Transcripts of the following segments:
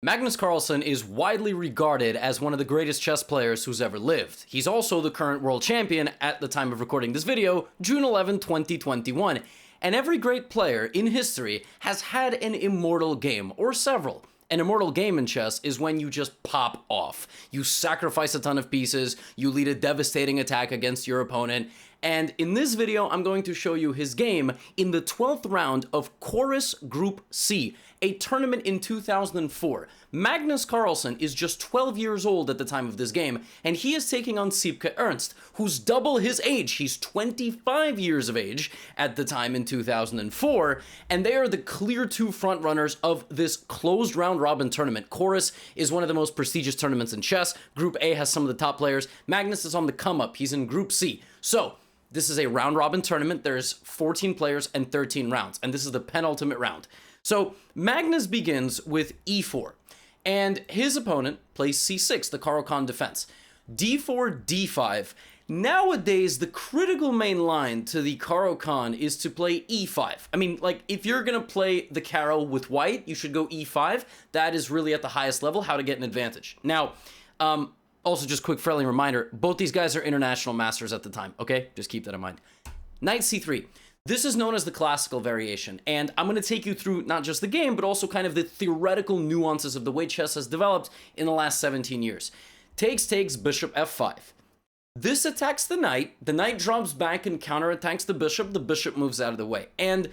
Magnus Carlsen is widely regarded as one of the greatest chess players who's ever lived. He's also the current world champion at the time of recording this video, June 11, 2021. And every great player in history has had an immortal game, or several. An immortal game in chess is when you just pop off. You sacrifice a ton of pieces, you lead a devastating attack against your opponent, and in this video, I'm going to show you his game in the 12th round of Corus Group C, a tournament in 2004. Magnus Carlsen is just 12 years old at the time of this game, and he is taking on Sipke Ernst, who's double his age. He's 25 years of age at the time in 2004, and they are the clear two frontrunners of this closed round-robin tournament. Corus is one of the most prestigious tournaments in chess. Group A has some of the top players. Magnus is on the come-up. He's in Group C. So, this is a round-robin tournament. There's 14 players and 13 rounds, and this is the penultimate round. So, Magnus begins with e4, and his opponent plays c6, the Caro-Kann defense. d4, d5. Nowadays, the critical main line to the Caro-Kann is to play e5. I mean, like, if you're gonna play the Caro with white, you should go e5. That is really at the highest level, how to get an advantage. Now, also, just quick friendly reminder, both these guys are international masters at the time, okay? Just keep that in mind. Knight c3. This is known as the classical variation, and I'm going to take you through not just the game, but also kind of the theoretical nuances of the way chess has developed in the last 17 years. Takes, bishop f5. This attacks the knight drops back and counterattacks the bishop moves out of the way. And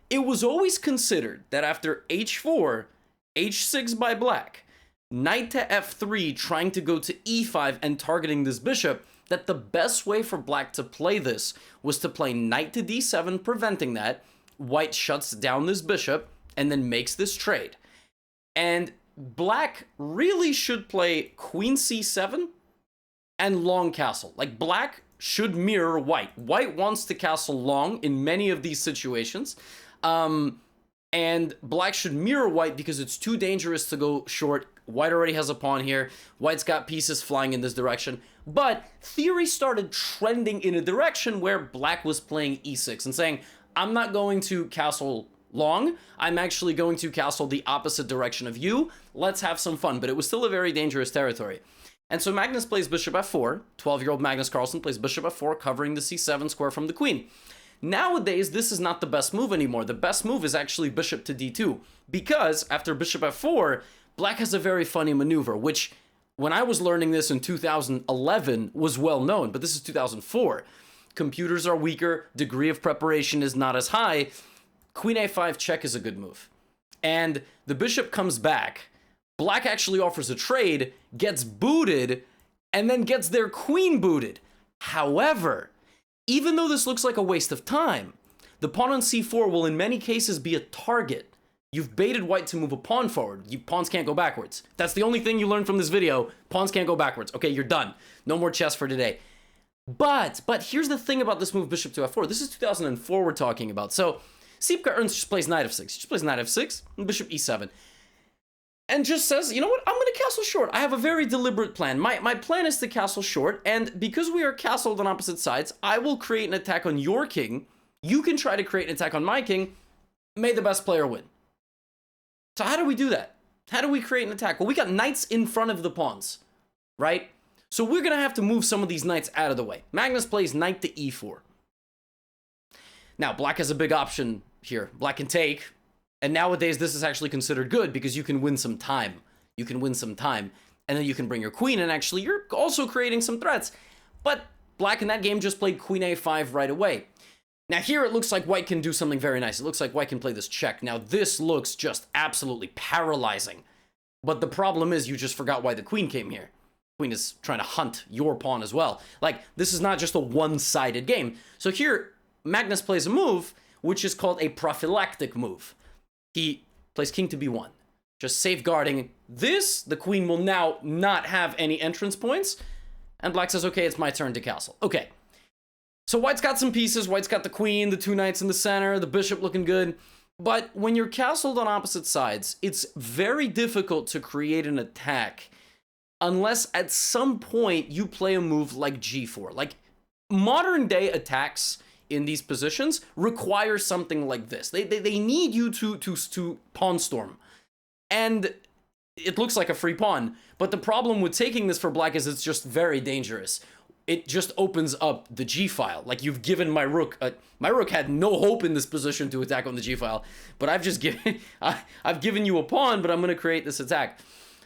it was always considered that after h4, h6 by black, knight to f3 trying to go to e5 and targeting this bishop, that the best way for black to play this was to play knight to d7, preventing that. White shuts down this bishop and then makes this trade. And black really should play queen c7 and long castle. Like, black should mirror white. White wants to castle long in many of these situations. And black should mirror white because it's too dangerous to go short. White already has a pawn here. White's got pieces flying in this direction. But theory started trending in a direction where black was playing e6 and saying, I'm not going to castle long. I'm actually going to castle the opposite direction of you. Let's have some fun. But it was still a very dangerous territory. And so Magnus plays bishop f4. 12-year-old Magnus Carlsen plays bishop f4, covering the c7 square from the queen. Nowadays, this is not the best move anymore. The best move is actually bishop to d2, because after bishop f4, black has a very funny maneuver, which, when I was learning this in 2011, was well known, but this is 2004. Computers are weaker, degree of preparation is not as high. Queen a5 check is a good move. And the bishop comes back. Black actually offers a trade, gets booted, and then gets their queen booted. However, even though this looks like a waste of time, the pawn on c4 will in many cases be a target. You've baited white to move a pawn forward. Pawns can't go backwards. That's the only thing you learned from this video. Pawns can't go backwards. Okay, you're done. No more chess for today. But here's the thing about this move, bishop to f4. This is 2004 we're talking about. So Sipke Ernst just plays knight f6. He just plays knight f6 and bishop e7. And just says, you know what, I'm going to castle short. I have a very deliberate plan. My plan is to castle short, and because we are castled on opposite sides, I will create an attack on your king. You can try to create an attack on my king. May the best player win. So how do we do that? How do we create an attack? Well, we got knights in front of the pawns, right? So we're going to have to move some of these knights out of the way. Magnus plays knight to e4. Now, black has a big option here. Black can take. And nowadays, this is actually considered good because you can win some time. You can win some time. And then you can bring your queen, and actually, you're also creating some threats. But black in that game just played queen a5 right away. Now here, it looks like white can do something very nice. It looks like white can play this check. Now this looks just absolutely paralyzing. But the problem is you just forgot why the queen came here. Queen is trying to hunt your pawn as well. Like, this is not just a one-sided game. So here, Magnus plays a move, which is called a prophylactic move. He plays king to b1, just safeguarding this. The queen will now not have any entrance points, and black says, okay, it's my turn to castle. Okay, so white's got some pieces. White's got the queen, the two knights in the center, the bishop looking good. But when you're castled on opposite sides, it's very difficult to create an attack unless at some point you play a move like g4. Like, modern day attacks in these positions require something like this. They need you to pawn storm. And it looks like a free pawn. But the problem with taking this for black is it's just very dangerous. It just opens up the g-file. Like, you've given my rook... my rook had no hope in this position to attack on the g-file, but I've just given... I've given you a pawn, but I'm going to create this attack.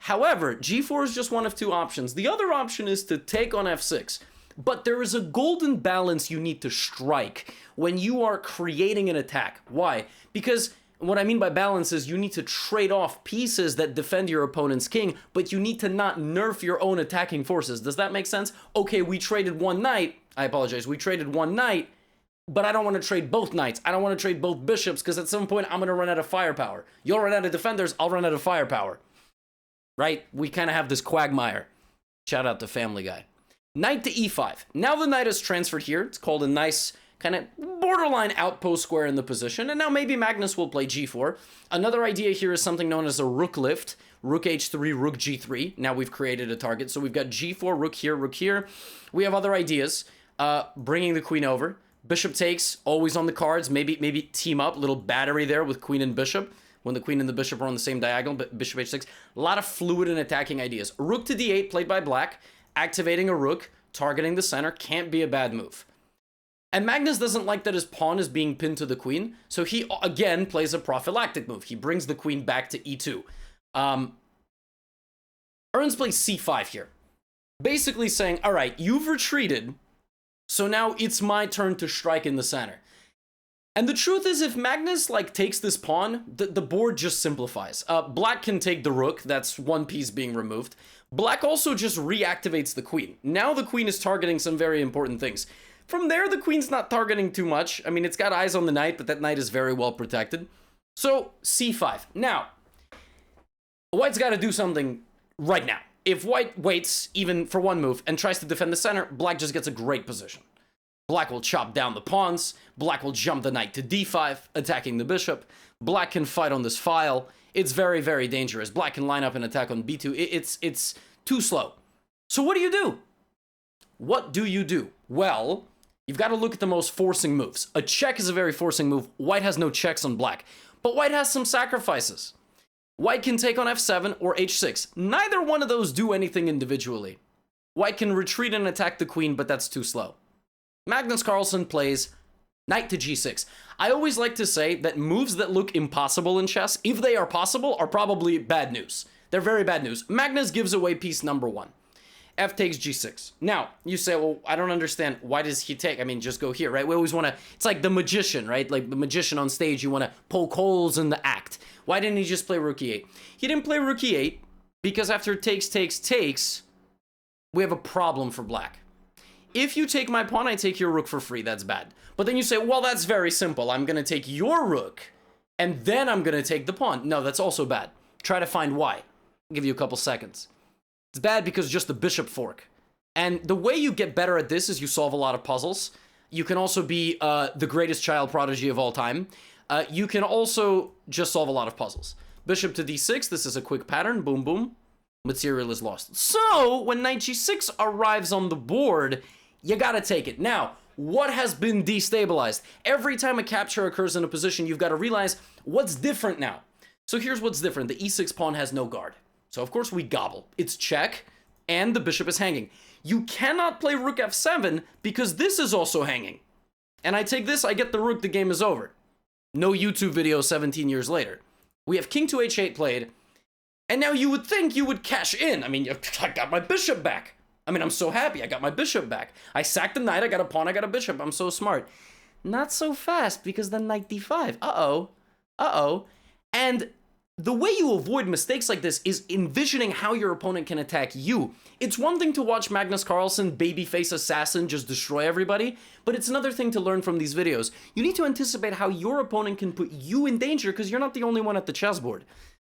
However, g4 is just one of two options. The other option is to take on f6. But there is a golden balance you need to strike when you are creating an attack. Why? Because what I mean by balance is you need to trade off pieces that defend your opponent's king, but you need to not nerf your own attacking forces. Does that make sense? Okay, we traded one knight. I apologize. We traded one knight, but I don't want to trade both knights. I don't want to trade both bishops because at some point I'm going to run out of firepower. You'll run out of defenders. I'll run out of firepower. Right? We kind of have this quagmire. Shout out to Family Guy. Knight to e5. Now the knight is transferred here. It's called a nice kind of borderline outpost square in the position. And now maybe Magnus will play g4. Another idea here is something known as a rook lift. Rook h3, rook g3. Now we've created a target. So we've got g4, rook here, rook here. We have other ideas. Bringing the queen over. Bishop takes, always on the cards. Maybe team up, little battery there with queen and bishop. When the queen and the bishop are on the same diagonal, but bishop h6. A lot of fluid and attacking ideas. Rook to d8, played by black. Activating a rook, targeting the center, can't be a bad move. And Magnus doesn't like that his pawn is being pinned to the queen, so he, again, plays a prophylactic move. He brings the queen back to e2. Ernst plays c5 here. Basically saying, all right, you've retreated, so now it's my turn to strike in the center. And the truth is, if Magnus, like, takes this pawn, the board just simplifies. Black can take the rook, that's one piece being removed. Black also just reactivates the queen. Now the queen is targeting some very important things. From there, the queen's not targeting too much. I mean, it's got eyes on the knight, but that knight is very well protected. So, c5. Now, white's got to do something right now. If white waits, even for one move, and tries to defend the center, black just gets a great position. Black will chop down the pawns. Black will jump the knight to d5, attacking the bishop. Black can fight on this file. It's very, very dangerous. Black can line up and attack on b2. It's too slow. So what do you do? What do you do? Well, you've got to look at the most forcing moves. A check is a very forcing move. White has no checks on black. But white has some sacrifices. White can take on f7 or h6. Neither one of those do anything individually. White can retreat and attack the queen, but that's too slow. Magnus Carlsen plays knight to g6. I always like to say that moves that look impossible in chess, if they are possible, are probably bad news. They're very bad news. Magnus gives away piece number one. F takes g6. Now, you say, well, I don't understand. Why does he take? I mean, just go here, right? We always want to, it's like the magician, right? Like the magician on stage, you want to poke holes in the act. Why didn't he just play rook e8? He didn't play rook e8 because after takes, we have a problem for black. If you take my pawn, I take your rook for free. That's bad. But then you say, well, that's very simple. I'm going to take your rook, and then I'm going to take the pawn. No, that's also bad. Try to find why. I'll give you a couple seconds. It's bad because just the bishop fork. And the way you get better at this is you solve a lot of puzzles. You can also be the greatest child prodigy of all time. You can also just solve a lot of puzzles. Bishop to d6. This is a quick pattern. Boom, boom. Material is lost. So when knight g6 arrives on the board, you gotta take it. Now, what has been destabilized? Every time a capture occurs in a position, you've got to realize what's different now. So here's what's different. The e6 pawn has no guard. So of course we gobble. It's check, and the bishop is hanging. You cannot play rook f7 because this is also hanging. And I take this, I get the rook, the game is over. No YouTube video 17 years later. We have king to h8 played, and now you would think you would cash in. I mean, I got my bishop back. I mean, I'm so happy. I got my bishop back. I sacked the knight. I got a pawn. I got a bishop. I'm so smart. Not so fast because then knight d5. Uh-oh. Uh-oh. And the way you avoid mistakes like this is envisioning how your opponent can attack you. It's one thing to watch Magnus Carlsen, babyface assassin, just destroy everybody, but it's another thing to learn from these videos. You need to anticipate how your opponent can put you in danger because you're not the only one at the chessboard.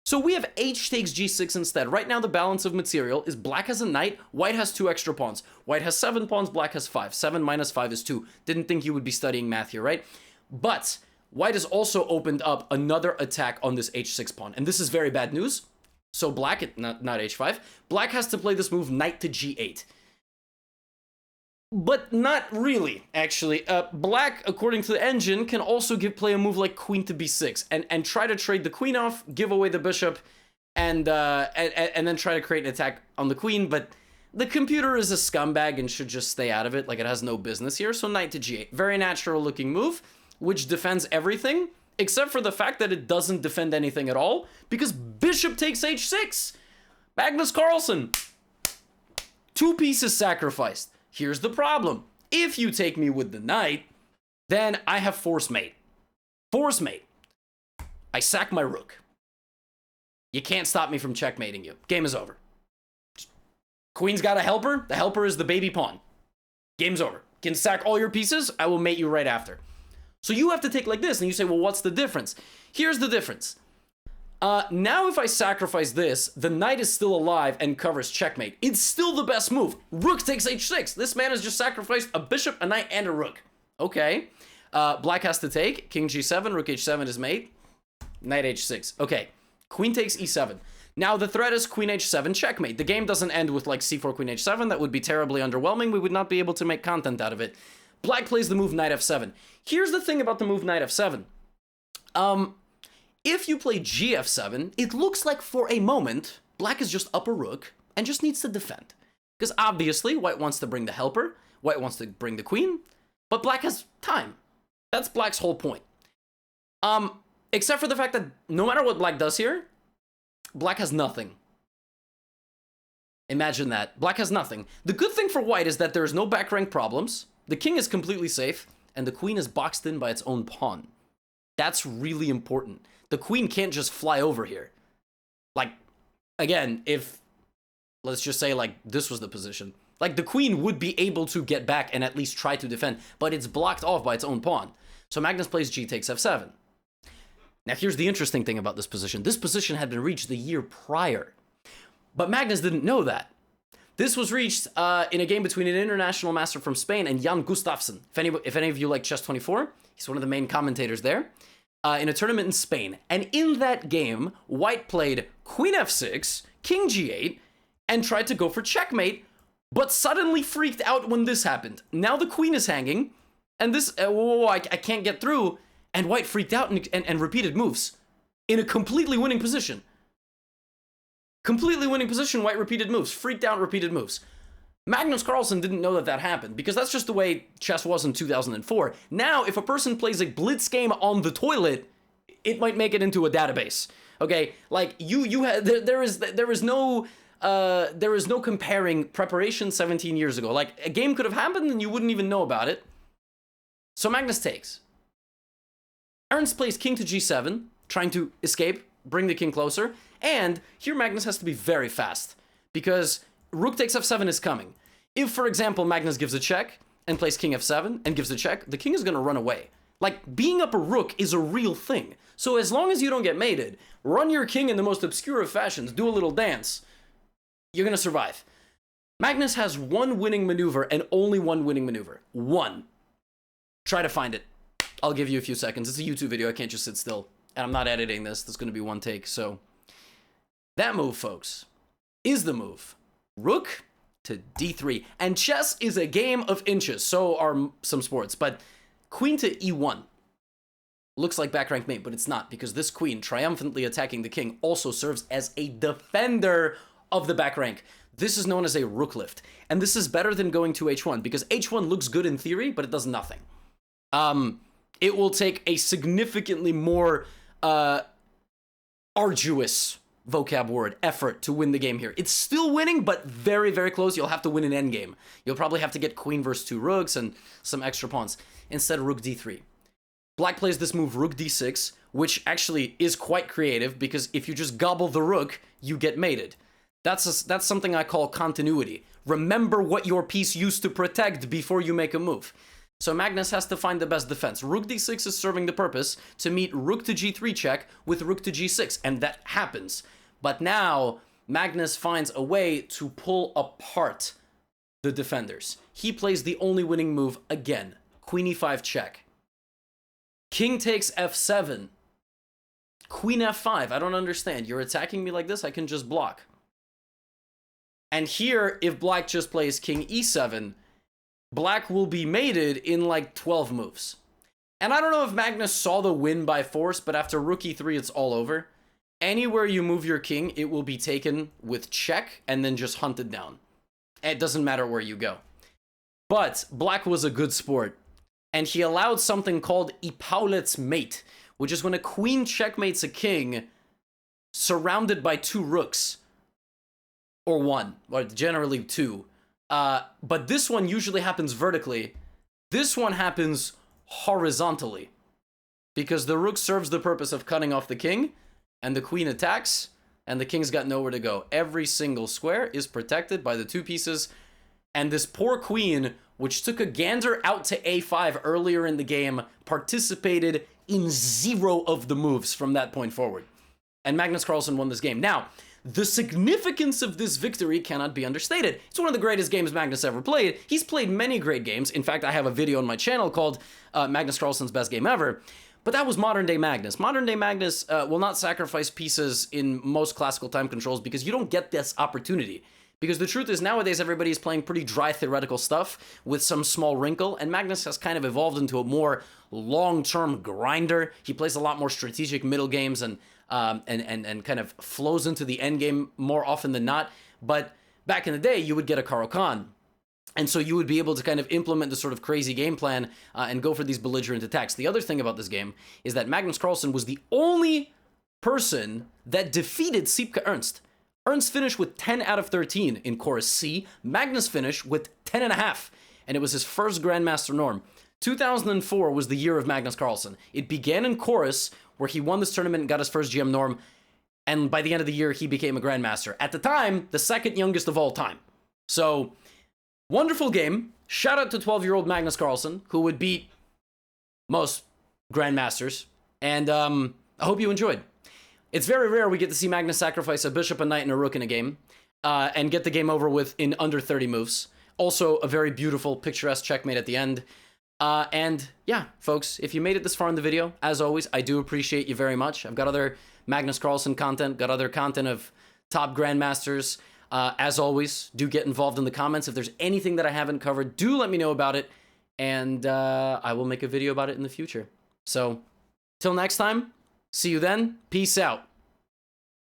So we have h takes g6 instead. Right now the balance of material is black has a knight, white has 2 extra pawns. White has 7 pawns, black has 5. 7 minus 5 is 2. Didn't think you would be studying math here, right? But white has also opened up another attack on this h6 pawn. And this is very bad news. So black, not h5, black has to play this move knight to g8. But not really, actually. Black, according to the engine, can also play a move like queen to b6 and try to trade the queen off, give away the bishop, and then try to create an attack on the queen, but the computer is a scumbag and should just stay out of it, like it has no business here. So knight to g8, very natural looking move, which defends everything, except for the fact that it doesn't defend anything at all, because bishop takes h6. Magnus Carlsen, 2 pieces sacrificed. Here's the problem. If you take me with the knight, then I have force mate. Force mate. I sack my rook. You can't stop me from checkmating you. Game is over. Queen's got a helper. The helper is the baby pawn. Game's over. Can sack all your pieces. I will mate you right after. So you have to take like this, and you say, well, what's the difference? Here's the difference. Now if I sacrifice this, the knight is still alive and covers checkmate. It's still the best move. Rook takes h6. This man has just sacrificed a bishop, a knight, and a rook. Okay. Black has to take. King g7, rook h7 is mate. Knight h6. Okay. Queen takes e7. Now the threat is queen h7 checkmate. The game doesn't end with like c4 queen h7. That would be terribly underwhelming. We would not be able to make content out of it. Black plays the move knight f7. Here's the thing about the move knight f7. If you play gf7, it looks like for a moment, black is just up a rook and just needs to defend. Because obviously, white wants to bring the helper, white wants to bring the queen, but black has time. That's black's whole point. Except for the fact that no matter what black does here, black has nothing. Imagine that. Black has nothing. The good thing for white is that there is no back rank problems, the king is completely safe, and the queen is boxed in by its own pawn. That's really important. The queen can't just fly over here. Like, again, if, let's just say, like, this was the position. Like, the queen would be able to get back and at least try to defend, but it's blocked off by its own pawn. So Magnus plays g takes f7. Now, here's the interesting thing about this position. This position had been reached the year prior, but Magnus didn't know that. This was reached in a game between an international master from Spain and Jan Gustafsson. If any of you like Chess24, he's one of the main commentators there. In a tournament in Spain. And in that game, white played queen f6, king g8, and tried to go for checkmate, but suddenly freaked out when this happened. Now the queen is hanging, and this, I can't get through, and white freaked out and repeated moves in a completely winning position. Completely winning position, white repeated moves, freaked out, repeated moves. Magnus Carlsen didn't know that that happened, because that's just the way chess was in 2004. Now, if a person plays a blitz game on the toilet, it might make it into a database. Okay, like there is no comparing preparation 17 years ago. Like a game could have happened and you wouldn't even know about it. So Magnus takes. Ernst plays king to g7, trying to escape, bring the king closer, and here Magnus has to be very fast because rook takes f7 is coming. If, for example, Magnus gives a check and plays king f7 and gives a check, the king is going to run away. Like, being up a rook is a real thing. So as long as you don't get mated, run your king in the most obscure of fashions, do a little dance, you're going to survive. Magnus has one winning maneuver and only one winning maneuver. One. Try to find it. I'll give you a few seconds. It's a YouTube video. I can't just sit still. And I'm not editing this. There's going to be one take. So that move, folks, is the move. Rook to d3. And chess is a game of inches. So are some sports. But queen to e1. Looks like back rank mate, but it's not, because this queen triumphantly attacking the king also serves as a defender of the back rank. This is known as a rook lift. And this is better than going to h1, because h1 looks good in theory, but it does nothing. It will take a significantly more arduous vocab word, effort, to win the game here. It's still winning, but very, very close. You'll have to win an endgame. You'll probably have to get queen versus two rooks and some extra pawns. Instead, rook d3. Black plays this move, rook d6, which actually is quite creative, because if you just gobble the rook, you get mated. That's something I call continuity. Remember what your piece used to protect before you make a move. So Magnus has to find the best defense. Rook d6 is serving the purpose to meet rook to g3 check with rook to g6, and that happens. But now, Magnus finds a way to pull apart the defenders. He plays the only winning move again, queen e5 check. King takes f7. Queen f5. I don't understand. You're attacking me like this? I can just block. And here, if black just plays king e7, black will be mated in like 12 moves. And I don't know if Magnus saw the win by force, but after rook e3, it's all over. Anywhere you move your king, it will be taken with check and then just hunted down. It doesn't matter where you go. But black was a good sport, and he allowed something called Ipowlet's mate, which is when a queen checkmates a king surrounded by 2 rooks. Or 1, or generally 2. But this one usually happens vertically. This one happens horizontally, because the rook serves the purpose of cutting off the king, and the queen attacks, and the king's got nowhere to go. Every single square is protected by the 2 pieces, and this poor queen, which took a gander out to a5 earlier in the game, participated in 0 of the moves from that point forward. And Magnus Carlsen won this game. Now, the significance of this victory cannot be understated. It's one of the greatest games Magnus ever played. He's played many great games. In fact, I have a video on my channel called Magnus Carlsen's Best Game Ever. But that was modern-day Magnus. Modern-day Magnus will not sacrifice pieces in most classical time controls because you don't get this opportunity. Because the truth is, nowadays, everybody's playing pretty dry theoretical stuff with some small wrinkle, and Magnus has kind of evolved into a more long-term grinder. He plays a lot more strategic middle games and kind of flows into the end game more often than not. But back in the day, you would get a Caro Kann. And so you would be able to kind of implement this sort of crazy game plan and go for these belligerent attacks. The other thing about this game is that Magnus Carlsen was the only person that defeated Sipke Ernst. Ernst finished with 10 out of 13 in Corus C. Magnus finished with 10.5, and it was his first Grandmaster norm. 2004 was the year of Magnus Carlsen. It began in Corus, where he won this tournament and got his first GM norm, and by the end of the year, he became a Grandmaster. At the time, the second youngest of all time. So, wonderful game. Shout out to 12-year-old Magnus Carlsen, who would beat most Grandmasters, and I hope you enjoyed. It's very rare we get to see Magnus sacrifice a bishop, a knight, and a rook in a game, and get the game over with in under 30 moves. Also, a very beautiful, picturesque checkmate at the end. And yeah, folks, if you made it this far in the video, as always, I do appreciate you very much. I've got other Magnus Carlsen content, got other content of top Grandmasters. As always, do get involved in the comments. If there's anything that I haven't covered, do let me know about it, and I will make a video about it in the future. So, till next time, see you then. Peace out.